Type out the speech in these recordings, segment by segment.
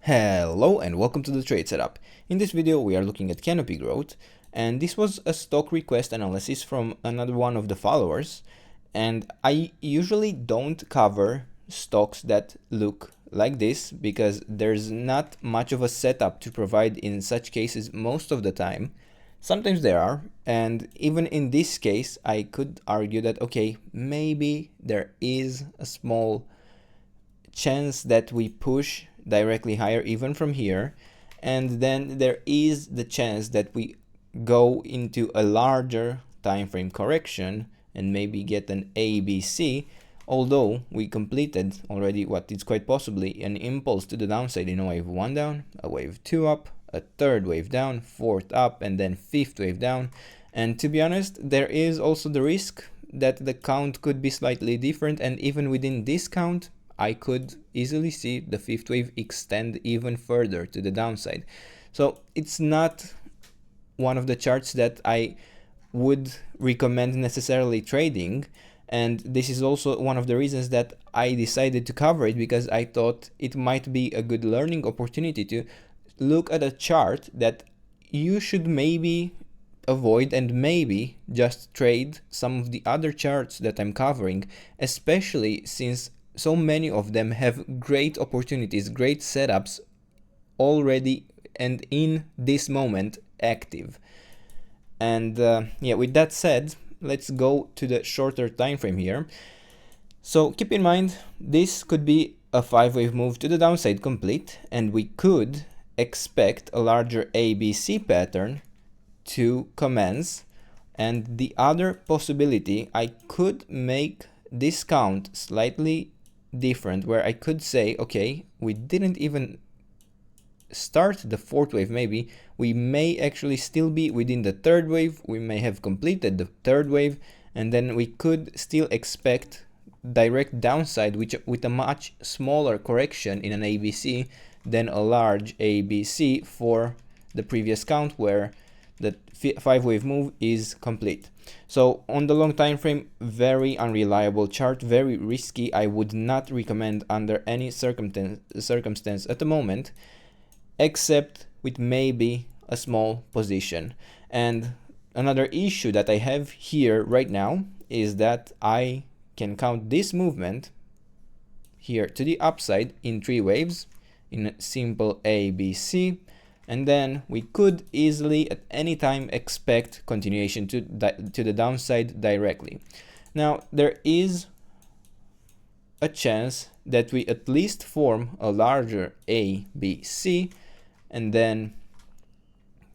Hello and welcome to the trade setup. In this video we are looking at Canopy growth, and this was a stock request analysis from another one of the followers, and I usually don't cover stocks that look like this because there's not much of a setup to provide in such cases most of the time. Sometimes there are, and even in this case I could argue that okay, maybe there is a small chance that we push directly higher even from here, and then there is the chance that we go into a larger time frame correction and maybe get an ABC, although we completed already what is quite possibly an impulse to the downside in a wave 1 down, a wave 2 up, a third wave down, fourth up, and then fifth wave down. And to be honest, there is also the risk that the count could be slightly different, and even within this count I could easily see the fifth wave extend even further to the downside. So it's not one of the charts that I would recommend necessarily trading, and this is also one of the reasons that I decided to cover it, because I thought it might be a good learning opportunity to look at a chart that you should maybe avoid and maybe just trade some of the other charts that I'm covering, especially since so many of them have great opportunities, great setups already and in this moment active. And yeah, with that said, let's go to the shorter time frame here. So keep in mind, this could be a 5-wave move to the downside complete, and we could expect a larger ABC pattern to commence. And the other possibility, I could make this count slightly different, where I could say, okay, we didn't even start the fourth wave, maybe we may actually still be within the third wave, we may have completed the third wave, and then we could still expect direct downside, which with a much smaller correction in an ABC than a large ABC for the previous count where the 5-wave move is complete. So on the long time frame, very unreliable chart, very risky. I would not recommend under any circumstance at the moment, except with maybe a small position. And another issue that I have here right now is that I can count this movement here to the upside in 3 waves in a simple ABC, and then we could easily at any time expect continuation to the downside directly. Now there is a chance that we at least form a larger ABC, and then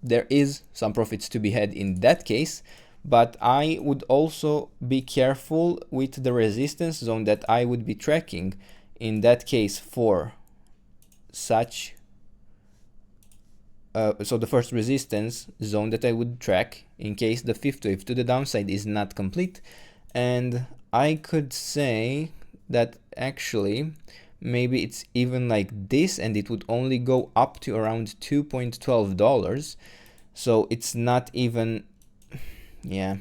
there is some profits to be had in that case, but I would also be careful with the resistance zone that I would be tracking in that case for such so the first resistance zone that I would track in case the fifth wave to the downside is not complete. And I could say that actually maybe it's even like this, and it would only go up to around $2.12. So it's not even, yeah,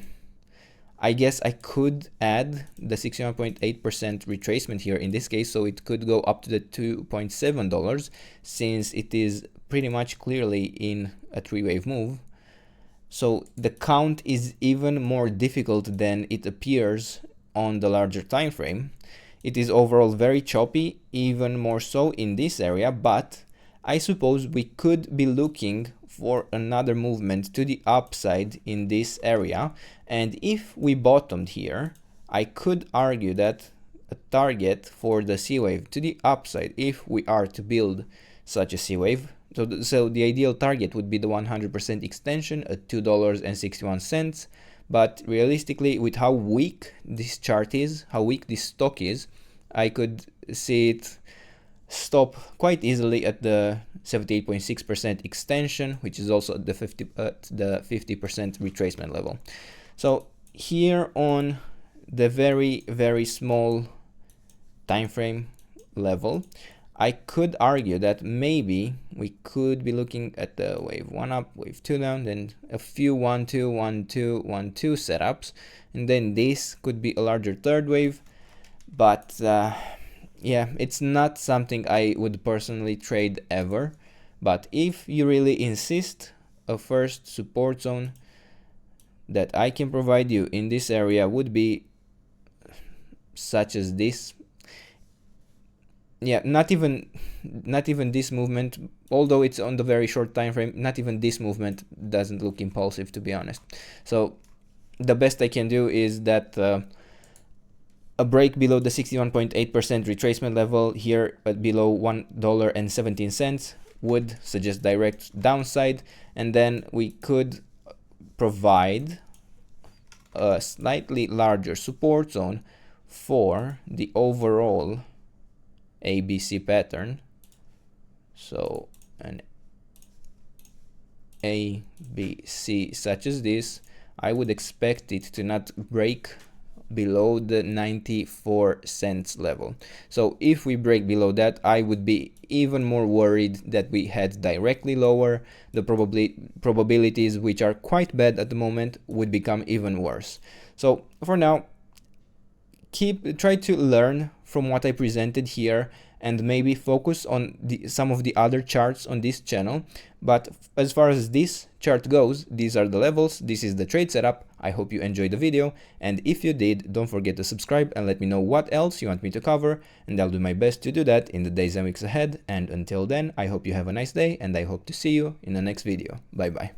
I guess I could add the 61.8% retracement here in this case, so it could go up to the $2.7 since it is pretty much clearly in a 3-wave move. So the count is even more difficult than it appears on the larger time frame. It is overall very choppy, even more so in this area, but I suppose we could be looking for another movement to the upside in this area, and if we bottomed here, I could argue that a target for the C wave to the upside, if we are to build such a C wave, so the ideal target would be the 100% extension at $2.61, but realistically, with how weak this chart is, how weak this stock is, I could see it stop quite easily at the 78.6% extension, which is also the 50% retracement level. So here on the very small time frame level, I could argue that maybe we could be looking at the wave 1 up, wave 2 down, then a few 1 2 1 2 1 2 setups, and then this could be a larger third wave. But yeah, it's not something I would personally trade ever, but if you really insist, a first support zone that I can provide you in this area would be such as this. Yeah, not even this movement, although it's on the very short time frame, not even this movement doesn't look impulsive, to be honest. So the best I can do is that a break below the 61.8% retracement level here at below $1.17 would suggest direct downside, and then we could provide a slightly larger support zone for the overall ABC pattern. So an ABC such as this, I would expect it to not break below the 94 cents level. So if we break below that, I would be even more worried that we head directly lower. The probabilities, which are quite bad at the moment, would become even worse. So for now, try to learn from what I presented here and maybe focus on some of the other charts on this channel. But as far as this chart goes, these are the levels, this is the trade setup. I hope you enjoyed the video, and if you did, don't forget to subscribe and let me know what else you want me to cover, and I'll do my best to do that in the days and weeks ahead. And until then, I hope you have a nice day, and I hope to see you in the next video. Bye bye.